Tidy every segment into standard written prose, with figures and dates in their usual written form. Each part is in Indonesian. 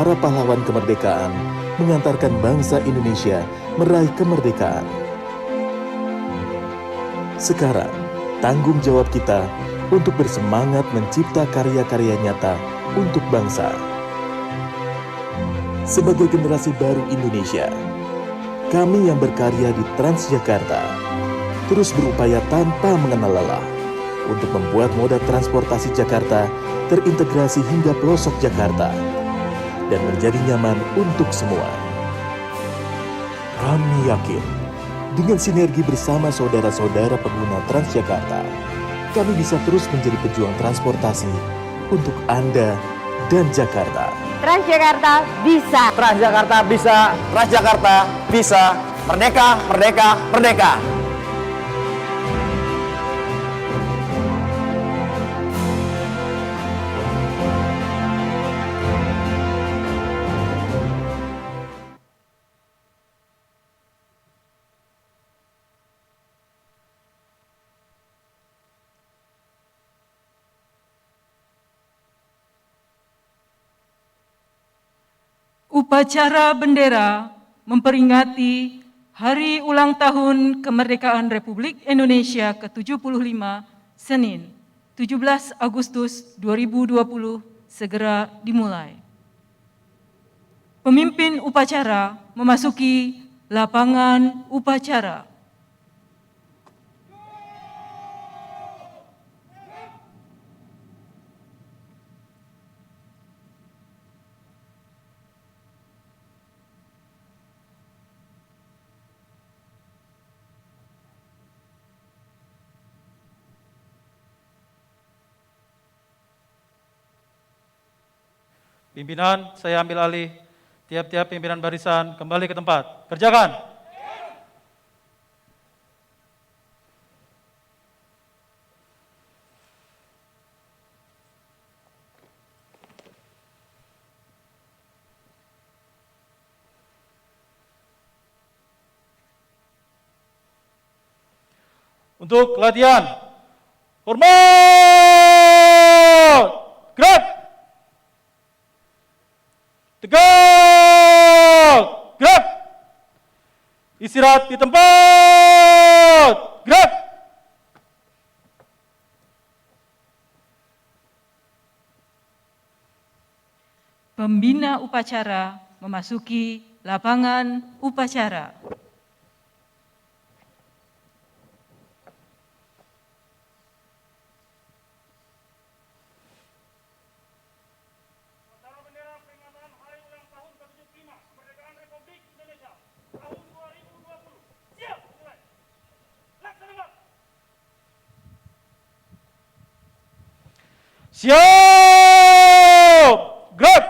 para pahlawan kemerdekaan mengantarkan bangsa Indonesia meraih kemerdekaan. Sekarang, tanggung jawab kita untuk bersemangat mencipta karya-karya nyata untuk bangsa. Sebagai generasi baru Indonesia, kami yang berkarya di Transjakarta terus berupaya tanpa mengenal lelah untuk membuat moda transportasi Jakarta terintegrasi hingga pelosok Jakarta dan menjadi nyaman untuk semua. Kami yakin, dengan sinergi bersama saudara-saudara pengguna Transjakarta, kami bisa terus menjadi pejuang transportasi untuk Anda dan Jakarta. Transjakarta bisa. Transjakarta bisa. Transjakarta bisa. Merdeka, merdeka, merdeka. Upacara bendera memperingati Hari Ulang Tahun Kemerdekaan Republik Indonesia ke-75 Senin, 17 Agustus 2020 segera dimulai. Pemimpin upacara memasuki lapangan upacara. Pimpinan, saya ambil alih. Tiap-tiap pimpinan barisan kembali ke tempat. Kerjakan. Untuk latihan. Hormat! Gerak! Tegak! Gerak! Istirahat di tempat! Gerak! Pembina upacara memasuki lapangan upacara. Siap! Gerak!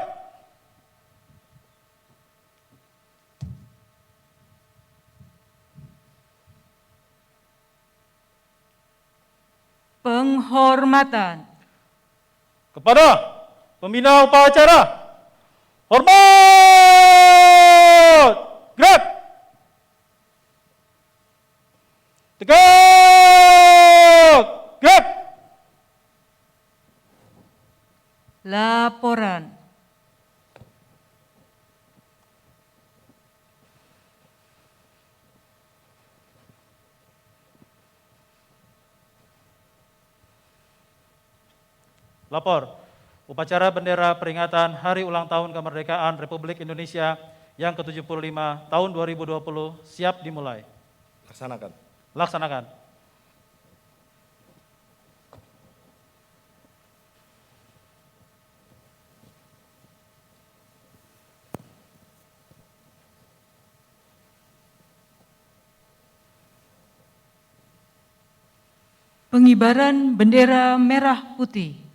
Penghormatan. Kepada pembina upacara. Hormat! Gerak! Tegak! Gerak! Laporan. Lapor. Upacara bendera peringatan Hari Ulang Tahun Kemerdekaan Republik Indonesia yang ke-75 tahun 2020 siap dimulai. Laksanakan. Laksanakan. Pengibaran bendera merah putih.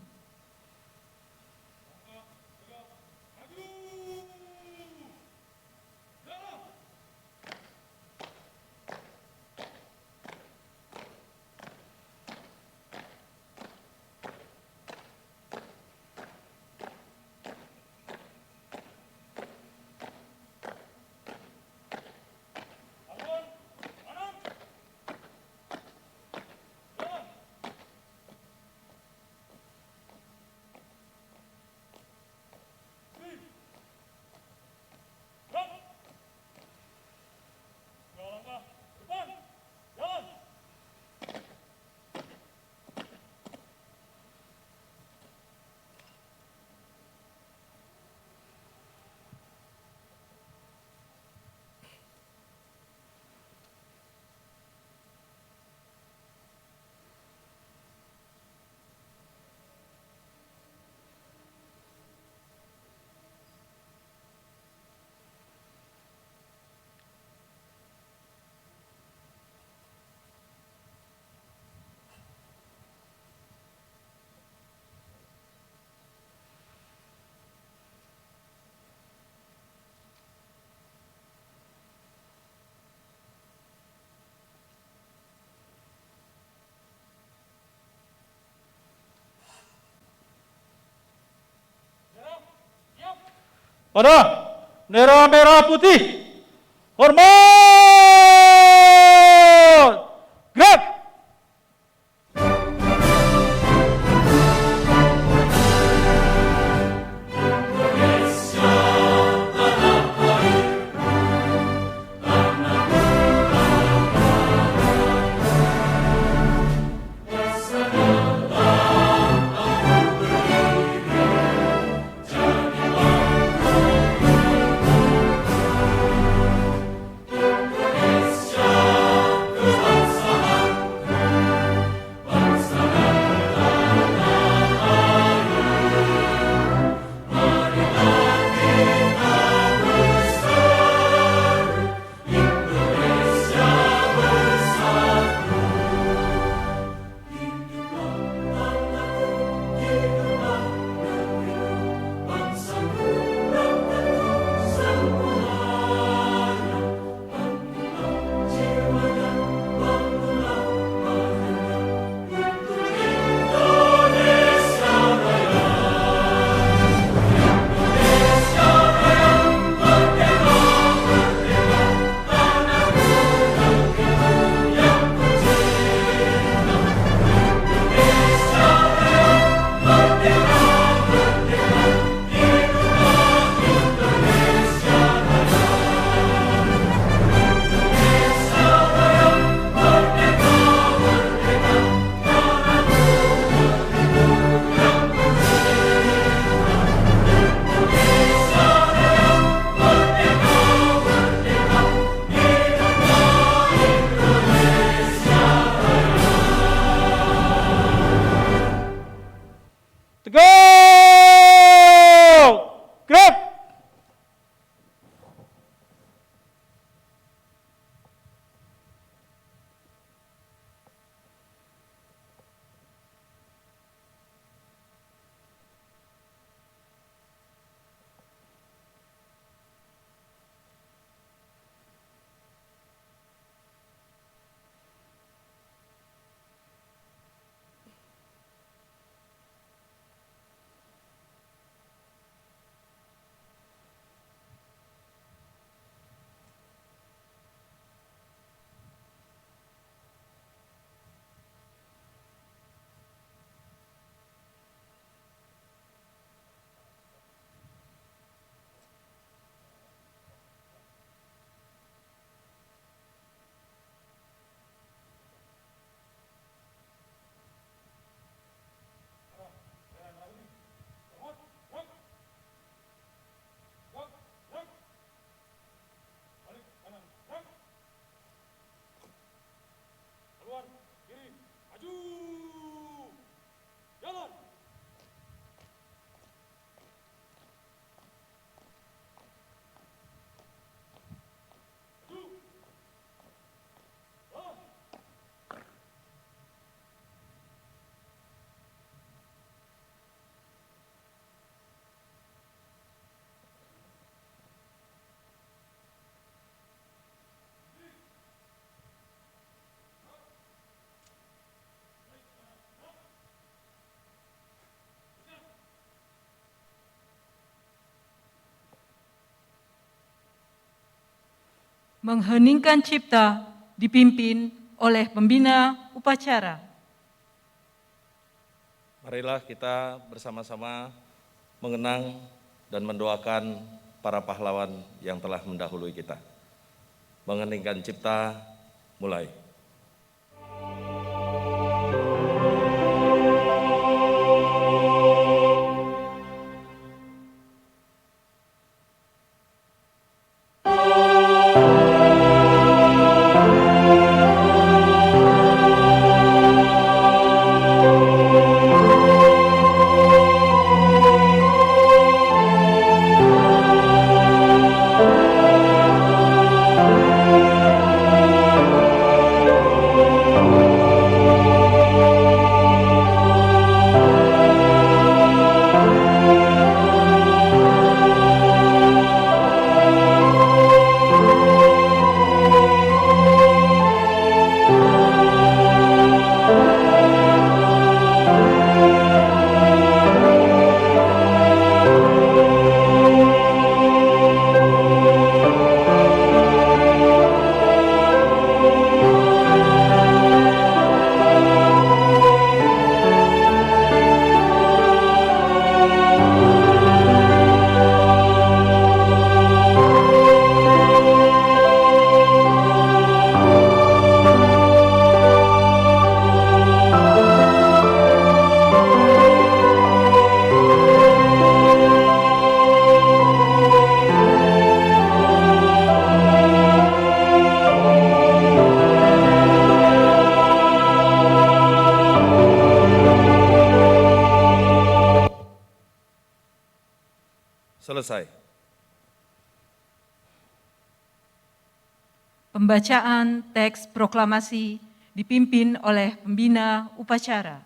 pada bendera merah putih. Hormat! Gerak! Tegak! Gerak! Mengheningkan cipta dipimpin oleh pembina upacara. Marilah kita bersama-sama mengenang dan mendoakan para pahlawan yang telah mendahului kita. Mengheningkan cipta, mulai. Selesai. Pembacaan teks proklamasi dipimpin oleh pembina upacara.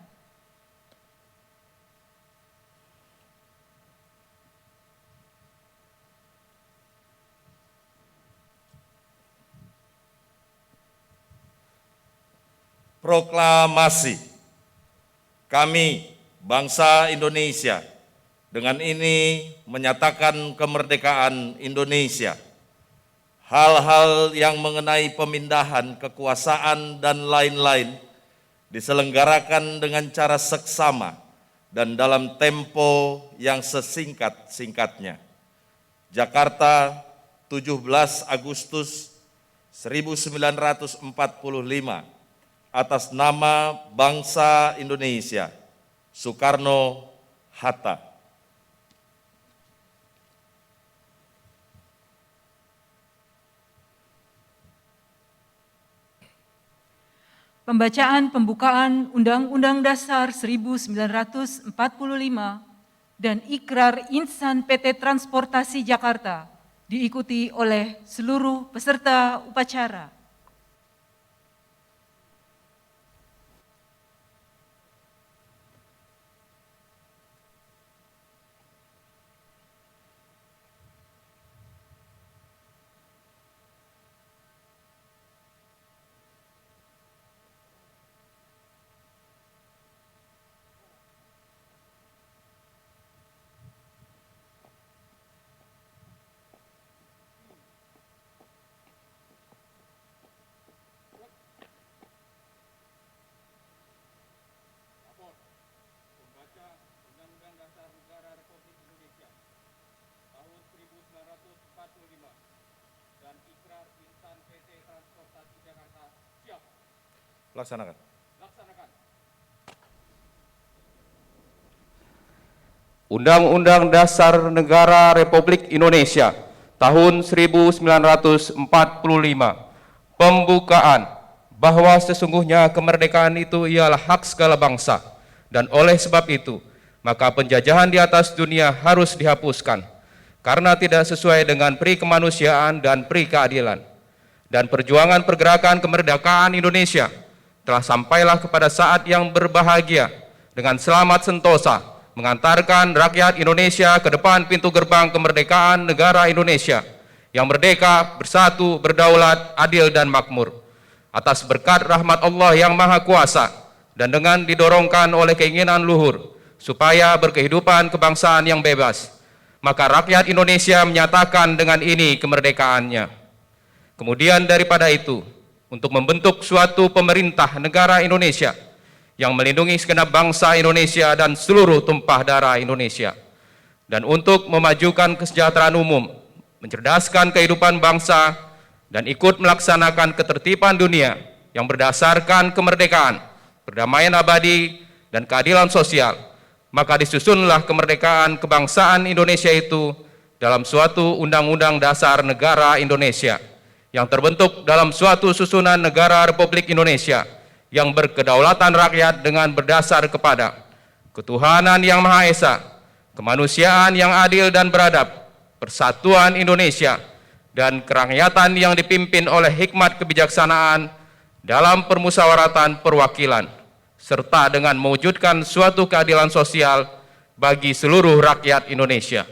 Proklamasi. Kami, bangsa Indonesia, dengan ini menyatakan kemerdekaan Indonesia. Hal-hal yang mengenai pemindahan kekuasaan dan lain-lain diselenggarakan dengan cara seksama dan dalam tempo yang sesingkat-singkatnya. Jakarta, 17 Agustus 1945, atas nama bangsa Indonesia, Soekarno-Hatta. Pembacaan pembukaan Undang-Undang Dasar 1945 dan Ikrar Insan PT Transportasi Jakarta diikuti oleh seluruh peserta upacara. Laksanakan. Undang-Undang Dasar Negara Republik Indonesia tahun 1945. Pembukaan bahwa sesungguhnya kemerdekaan itu ialah hak segala bangsa, dan oleh sebab itu, maka penjajahan di atas dunia harus dihapuskan, karena tidak sesuai dengan pri kemanusiaan dan pri keadilan. Dan perjuangan pergerakan kemerdekaan Indonesia telah sampailah kepada saat yang berbahagia dengan selamat sentosa mengantarkan rakyat Indonesia ke depan pintu gerbang kemerdekaan negara Indonesia yang merdeka, bersatu, berdaulat, adil dan makmur. Atas berkat rahmat Allah yang Maha Kuasa dan dengan didorongkan oleh keinginan luhur supaya berkehidupan kebangsaan yang bebas, maka rakyat Indonesia menyatakan dengan ini kemerdekaannya. Kemudian daripada itu, untuk membentuk suatu pemerintah negara Indonesia yang melindungi segenap bangsa Indonesia dan seluruh tumpah darah Indonesia, dan untuk memajukan kesejahteraan umum, mencerdaskan kehidupan bangsa, dan ikut melaksanakan ketertiban dunia yang berdasarkan kemerdekaan, perdamaian abadi, dan keadilan sosial, maka disusunlah kemerdekaan kebangsaan Indonesia itu dalam suatu Undang-Undang Dasar Negara Indonesia yang terbentuk dalam suatu susunan negara Republik Indonesia yang berkedaulatan rakyat dengan berdasar kepada ketuhanan yang Maha Esa, kemanusiaan yang adil dan beradab, persatuan Indonesia, dan kerakyatan yang dipimpin oleh hikmat kebijaksanaan dalam permusyawaratan perwakilan, serta dengan mewujudkan suatu keadilan sosial bagi seluruh rakyat Indonesia.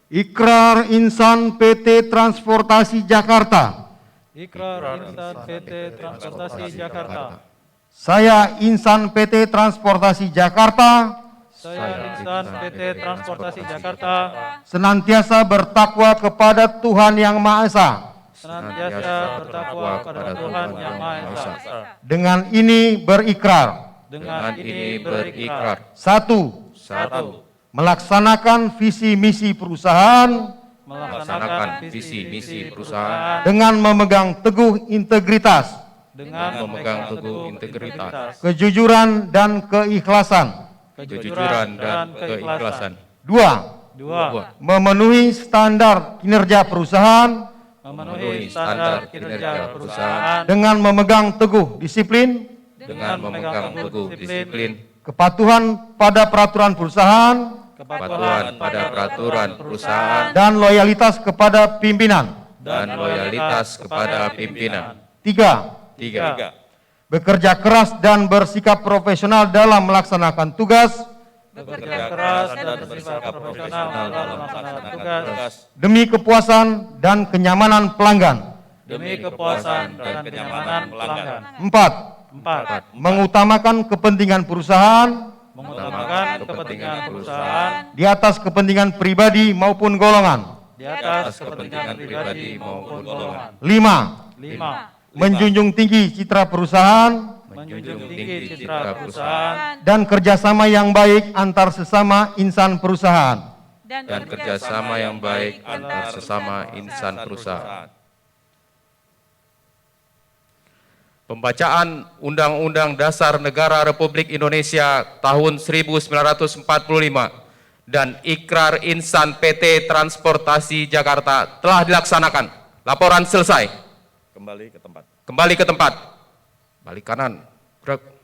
Ikrar Insan PT Transportasi Jakarta. Ikrar Insan PT Transportasi Jakarta. Saya Insan PT Transportasi Jakarta Saya Insan PT Transportasi Jakarta senantiasa bertakwa kepada Tuhan Yang Maha Esa. senantiasa bertakwa kepada Tuhan Yang Maha Esa. Dengan ini berikrar. Dengan ini berikrar. Satu, melaksanakan visi misi perusahaan Melaksanakan visi misi perusahaan dengan memegang teguh integritas, dengan memegang teguh integritas, kejujuran dan keikhlasan. kejujuran dan keikhlasan. Dua, memenuhi standar kinerja perusahaan Memenuhi standar kinerja perusahaan dengan memegang teguh disiplin dengan memegang teguh disiplin, kepatuhan pada peraturan perusahaan, kepatuhan pada peraturan perusahaan, dan loyalitas kepada pimpinan. dan loyalitas kepada pimpinan. 3. 3. Bekerja keras dan bersikap profesional dalam melaksanakan tugas bekerja keras dan bersikap profesional dalam melaksanakan tugas demi kepuasan dan kenyamanan pelanggan. demi kepuasan dan kenyamanan pelanggan. 4. 4. Mengutamakan kepentingan perusahaan Mengutamakan kepentingan perusahaan di atas kepentingan pribadi maupun golongan. di atas kepentingan pribadi maupun golongan. 5. 5. Menjunjung tinggi citra perusahaan Menjunjung tinggi citra perusahaan dan kerjasama yang baik antar sesama insan perusahaan. Dan kerjasama yang baik antar sesama insan perusahaan. Pembacaan Undang-Undang Dasar Negara Republik Indonesia tahun 1945 dan Ikrar Insan PT Transportasi Jakarta telah dilaksanakan. Laporan selesai. Kembali ke tempat. Kembali ke tempat. Balik kanan. Gerak.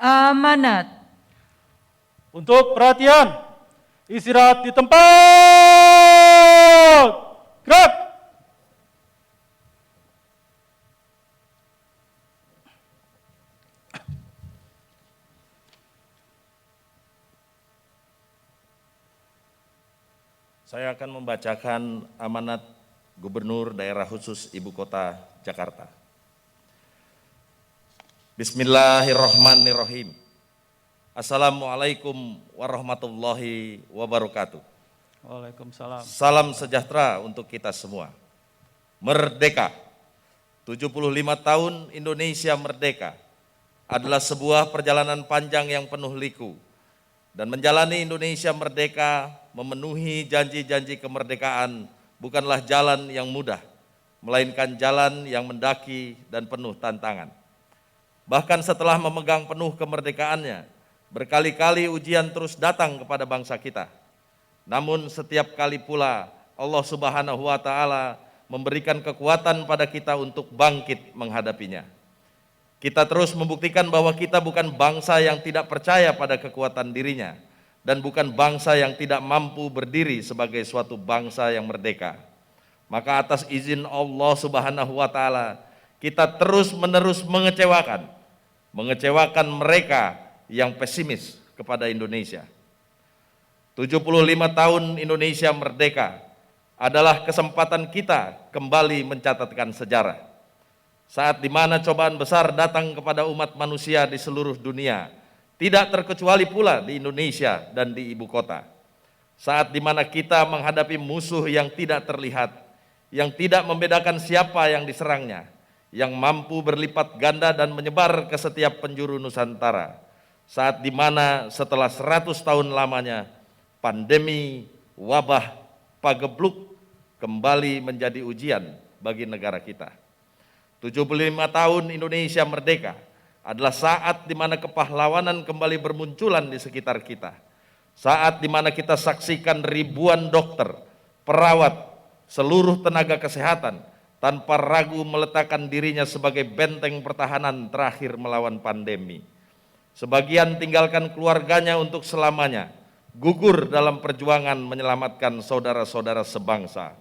Amanat. Untuk perhatian, istirahat di tempat. Gerak. Saya akan membacakan amanat Gubernur Daerah Khusus Ibu Kota Jakarta. Bismillahirrahmanirrahim. Assalamualaikum warahmatullahi wabarakatuh. Waalaikumsalam. Salam sejahtera untuk kita semua. Merdeka. 75 tahun Indonesia merdeka adalah sebuah perjalanan panjang yang penuh liku. Dan menjalani Indonesia merdeka, memenuhi janji-janji kemerdekaan bukanlah jalan yang mudah, melainkan jalan yang mendaki dan penuh tantangan. Bahkan setelah memegang penuh kemerdekaannya, berkali-kali ujian terus datang kepada bangsa kita. Namun setiap kali pula Allah Subhanahu wa Ta'ala memberikan kekuatan pada kita untuk bangkit menghadapinya. Kita terus membuktikan bahwa kita bukan bangsa yang tidak percaya pada kekuatan dirinya dan bukan bangsa yang tidak mampu berdiri sebagai suatu bangsa yang merdeka. Maka atas izin Allah Subhanahu wa Ta'ala, kita terus-menerus mengecewakan mereka yang pesimis kepada Indonesia. 75 tahun Indonesia merdeka adalah kesempatan kita kembali mencatatkan sejarah. Saat di mana cobaan besar datang kepada umat manusia di seluruh dunia, tidak terkecuali pula di Indonesia dan di ibu kota. Saat di mana kita menghadapi musuh yang tidak terlihat, yang tidak membedakan siapa yang diserangnya, yang mampu berlipat ganda dan menyebar ke setiap penjuru Nusantara. Saat di mana setelah 100 tahun lamanya, pandemi, wabah, pagebluk kembali menjadi ujian bagi negara kita. 75 tahun Indonesia merdeka adalah saat di mana kepahlawanan kembali bermunculan di sekitar kita. Saat di mana kita saksikan ribuan dokter, perawat, seluruh tenaga kesehatan tanpa ragu meletakkan dirinya sebagai benteng pertahanan terakhir melawan pandemi. Sebagian tinggalkan keluarganya untuk selamanya, gugur dalam perjuangan menyelamatkan saudara-saudara sebangsa.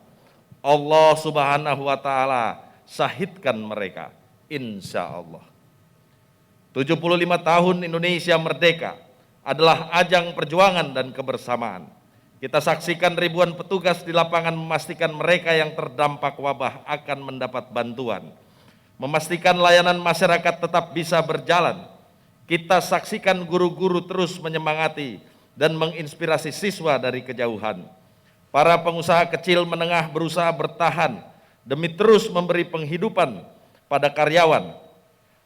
Allah Subhanahu wa Ta'ala syahidkan mereka, insya Allah. 75 tahun Indonesia merdeka adalah ajang perjuangan dan kebersamaan. Kita saksikan ribuan petugas di lapangan memastikan mereka yang terdampak wabah akan mendapat bantuan. Memastikan layanan masyarakat tetap bisa berjalan. Kita saksikan guru-guru terus menyemangati dan menginspirasi siswa dari kejauhan. Para pengusaha kecil menengah berusaha bertahan demi terus memberi penghidupan pada karyawan.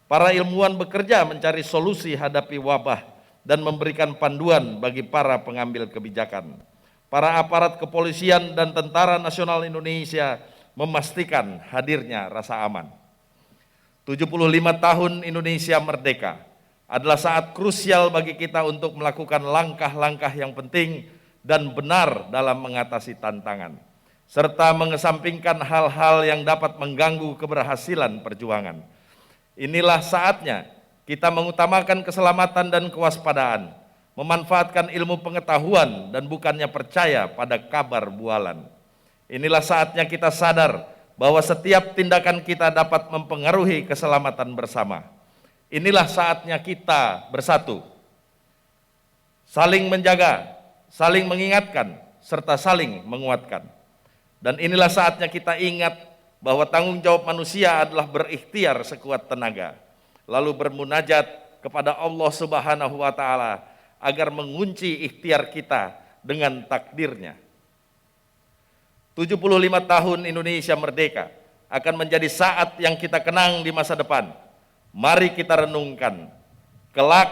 Para ilmuwan bekerja mencari solusi hadapi wabah dan memberikan panduan bagi para pengambil kebijakan. Para aparat kepolisian dan Tentara Nasional Indonesia memastikan hadirnya rasa aman. 75 tahun Indonesia merdeka adalah saat krusial bagi kita untuk melakukan langkah-langkah yang penting dan benar dalam mengatasi tantangan, serta mengesampingkan hal-hal yang dapat mengganggu keberhasilan perjuangan. Inilah saatnya kita mengutamakan keselamatan dan kewaspadaan, memanfaatkan ilmu pengetahuan dan bukannya percaya pada kabar bualan. Inilah saatnya kita sadar bahwa setiap tindakan kita dapat mempengaruhi keselamatan bersama. Inilah saatnya kita bersatu, saling menjaga, saling mengingatkan, serta saling menguatkan. Dan inilah saatnya kita ingat bahwa tanggung jawab manusia adalah berikhtiar sekuat tenaga, lalu bermunajat kepada Allah Subhanahu wa Ta'ala agar mengunci ikhtiar kita dengan takdirnya. 75 tahun Indonesia merdeka akan menjadi saat yang kita kenang di masa depan. Mari kita renungkan, kelak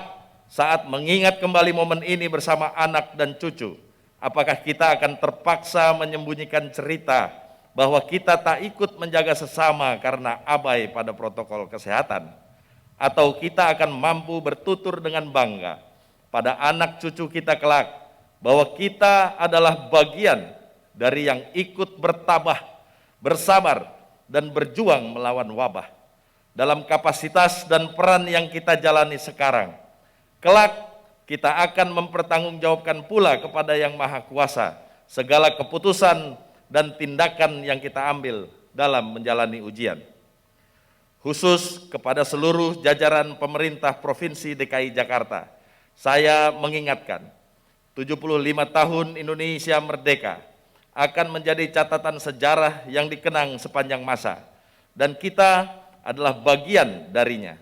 saat mengingat kembali momen ini bersama anak dan cucu, apakah kita akan terpaksa menyembunyikan cerita bahwa kita tak ikut menjaga sesama karena abai pada protokol kesehatan? Atau kita akan mampu bertutur dengan bangga pada anak cucu kita kelak bahwa kita adalah bagian dari yang ikut bertabah, bersabar, dan berjuang melawan wabah. Dalam kapasitas dan peran yang kita jalani sekarang, kelak kita akan mempertanggungjawabkan pula kepada Yang Maha Kuasa segala keputusan dan tindakan yang kita ambil dalam menjalani ujian. Khusus kepada seluruh jajaran pemerintah Provinsi DKI Jakarta, saya mengingatkan, 75 tahun Indonesia merdeka akan menjadi catatan sejarah yang dikenang sepanjang masa, dan kita adalah bagian darinya.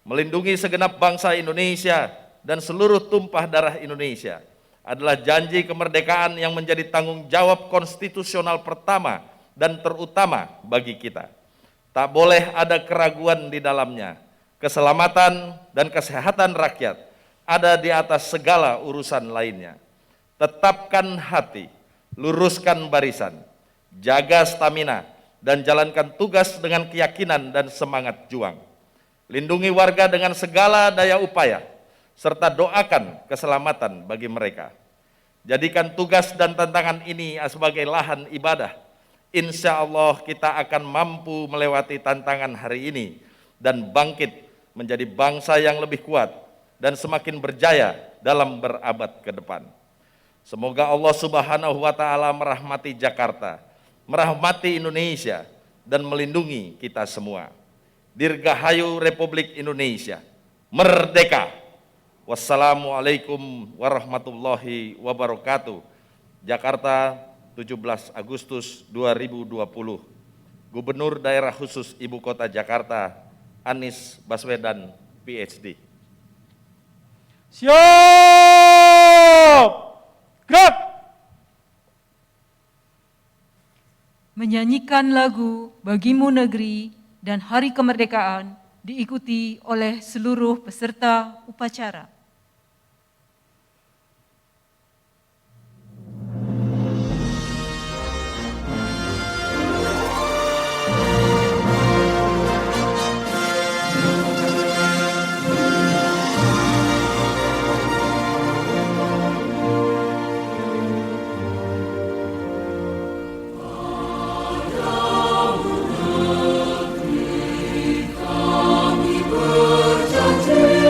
Melindungi segenap bangsa Indonesia dan seluruh tumpah darah Indonesia adalah janji kemerdekaan yang menjadi tanggung jawab konstitusional pertama dan terutama bagi kita. Tak boleh ada keraguan di dalamnya. Keselamatan dan kesehatan rakyat ada di atas segala urusan lainnya. Tetapkan hati, luruskan barisan, jaga stamina, dan jalankan tugas dengan keyakinan dan semangat juang. Lindungi warga dengan segala daya upaya, serta doakan keselamatan bagi mereka. Jadikan tugas dan tantangan ini sebagai lahan ibadah. Insya Allah kita akan mampu melewati tantangan hari ini dan bangkit menjadi bangsa yang lebih kuat dan semakin berjaya dalam berabad ke depan. Semoga Allah Subhanahu wa Ta'ala merahmati Jakarta, merahmati Indonesia, dan melindungi kita semua. Dirgahayu Republik Indonesia, merdeka! Wassalamualaikum warahmatullahi wabarakatuh. Jakarta, 17 Agustus 2020. Gubernur Daerah Khusus Ibu Kota Jakarta, Anies Baswedan, PhD. Siap! Gerak! Menyanyikan lagu Bagimu Negeri dan Hari Kemerdekaan diikuti oleh seluruh peserta upacara. Berjanji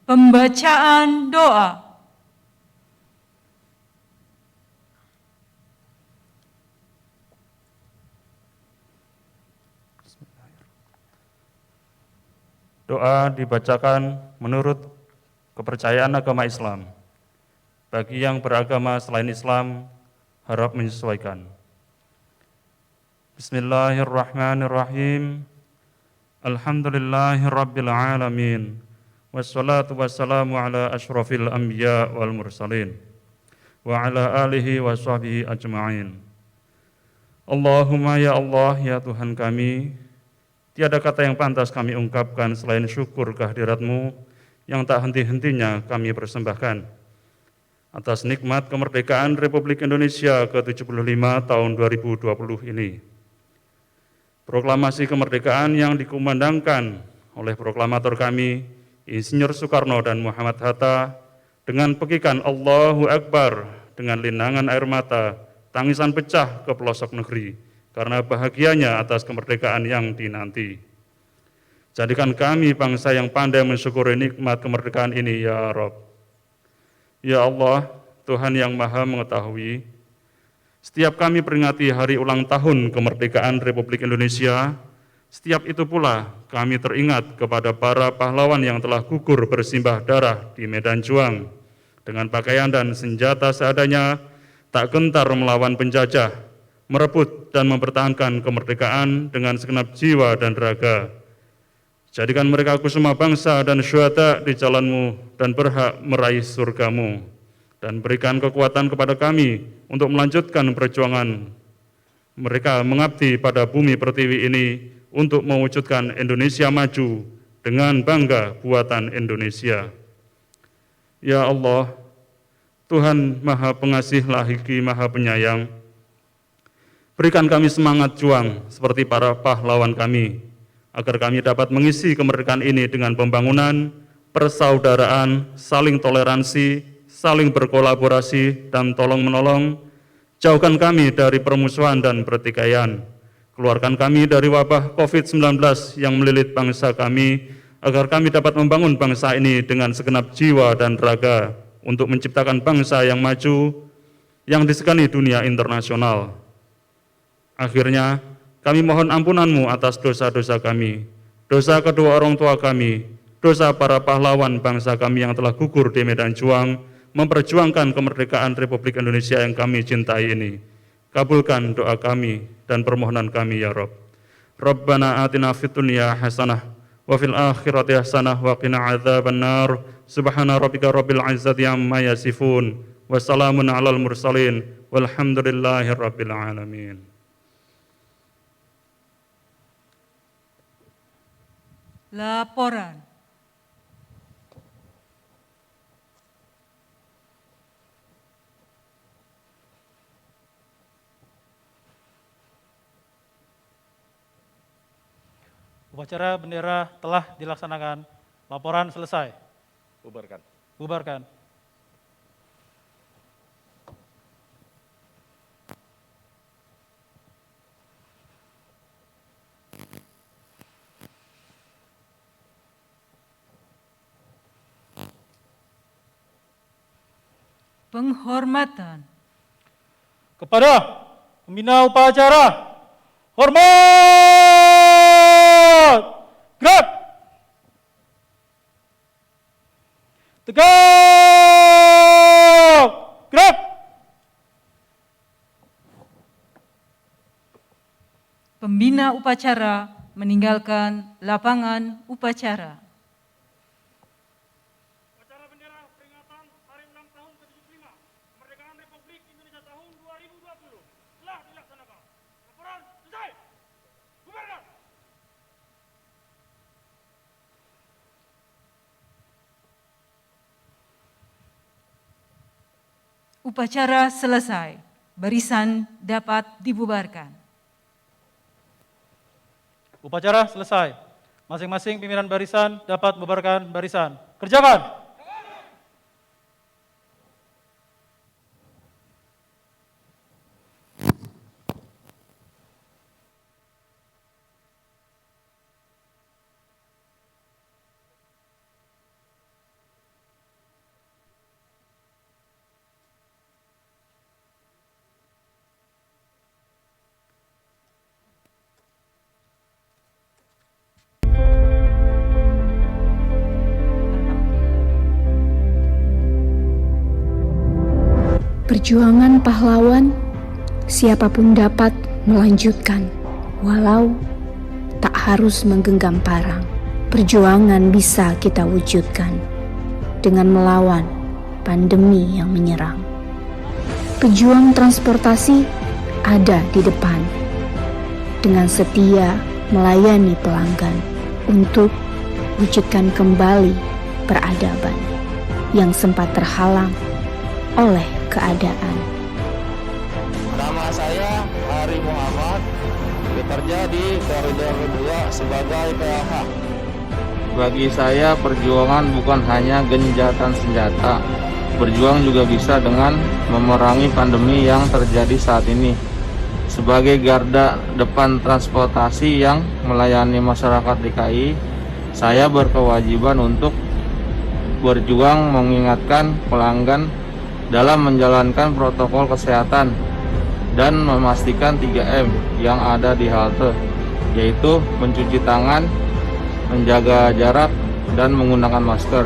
Pembacaan doa. Doa dibacakan menurut kepercayaan agama Islam. Bagi yang beragama selain Islam, harap menyesuaikan. Bismillahirrahmanirrahim. Alhamdulillahirabbil alamin. Wassalatu wassalamu ala asyrafil anbiya wal mursalin wa ala alihi wa sahbihi ajma'in. Allahumma ya Allah, ya Tuhan kami, tiada kata yang pantas kami ungkapkan selain syukur kehadirat-Mu yang tak henti-hentinya kami persembahkan atas nikmat kemerdekaan Republik Indonesia ke-75 tahun 2020 ini. Proklamasi kemerdekaan yang dikumandangkan oleh proklamator kami, Insinyur Soekarno dan Muhammad Hatta, dengan pekikan Allahu Akbar, dengan linangan air mata, tangisan pecah ke pelosok negeri, karena bahagianya atas kemerdekaan yang dinanti. Jadikan kami bangsa yang pandai mensyukuri nikmat kemerdekaan ini, ya Rabb. Ya Allah, Tuhan yang Maha Mengetahui, setiap kami peringati hari ulang tahun kemerdekaan Republik Indonesia, setiap itu pula kami teringat kepada para pahlawan yang telah gugur bersimbah darah di medan juang, dengan pakaian dan senjata seadanya, tak gentar melawan penjajah, merebut dan mempertahankan kemerdekaan dengan segenap jiwa dan raga. Jadikan mereka kusuma bangsa dan syuhada di jalan-Mu dan berhak meraih surga-Mu. Dan berikan kekuatan kepada kami untuk melanjutkan perjuangan mereka mengabdi pada bumi pertiwi ini untuk mewujudkan Indonesia maju dengan bangga buatan Indonesia. Ya Allah, Tuhan Maha Pengasih lagi Maha Penyayang, berikan kami semangat juang seperti para pahlawan kami, agar kami dapat mengisi kemerdekaan ini dengan pembangunan, persaudaraan, saling toleransi, saling berkolaborasi, dan tolong-menolong. Jauhkan kami dari permusuhan dan pertikaian. Keluarkan kami dari wabah COVID-19 yang melilit bangsa kami, agar kami dapat membangun bangsa ini dengan segenap jiwa dan raga untuk menciptakan bangsa yang maju, yang disegani dunia internasional. Akhirnya, kami mohon ampunan-Mu atas dosa-dosa kami, dosa kedua orang tua kami, dosa para pahlawan bangsa kami yang telah gugur di medan juang, memperjuangkan kemerdekaan Republik Indonesia yang kami cintai ini. Kabulkan doa kami dan permohonan kami, ya Rabb. Rabbana atina fid dunya hasanah wa fil akhirati hasanah wa qina adzabannar. Subhana rabbika rabbil izzati amma yasifun wa salamun alal mursalin walhamdulillahi rabbil alamin. Laporan. Upacara bendera telah dilaksanakan. Laporan selesai. Bubarkan. Bubarkan. Penghormatan. Kepada pembina upacara, hormat! Gerak! Tegak! Gerak! pembina upacara meninggalkan lapangan upacara. Acara bendera peringatan Hari Ulang Tahun ke-75 Kemerdekaan Republik Indonesia tahun 2020 telah dilaksanakan. Laporan selesai. Bubarkan. Upacara selesai. Barisan dapat dibubarkan. Upacara selesai. Masing-masing pimpinan barisan dapat membubarkan barisan. Kerjakan! Perjuangan pahlawan, siapapun dapat melanjutkan, walau tak harus menggenggam parang. Perjuangan bisa kita wujudkan dengan melawan pandemi yang menyerang. Pejuang transportasi ada di depan, dengan setia melayani pelanggan untuk wujudkan kembali peradaban yang sempat terhalang oleh keadaan. Nama saya Hari Muhammad, bekerja di Koridor 2 sebagai PLH. Bagi saya perjuangan bukan hanya gencatan senjata. Berjuang juga bisa dengan memerangi pandemi yang terjadi saat ini. Sebagai garda depan transportasi yang melayani masyarakat DKI, saya berkewajiban untuk berjuang mengingatkan pelanggan dalam menjalankan protokol kesehatan dan memastikan 3M yang ada di halte, yaitu mencuci tangan, menjaga jarak, dan menggunakan masker.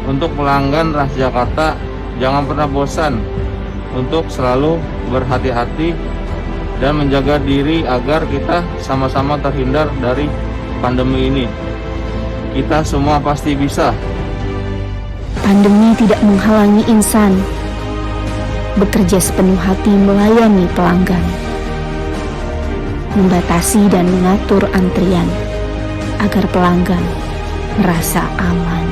Untuk pelanggan Transjakarta, jangan pernah bosan untuk selalu berhati-hati dan menjaga diri agar kita sama-sama terhindar dari pandemi ini. Kita semua pasti bisa. Pandemi tidak menghalangi insan bekerja sepenuh hati melayani pelanggan, membatasi dan mengatur antrian agar pelanggan merasa aman.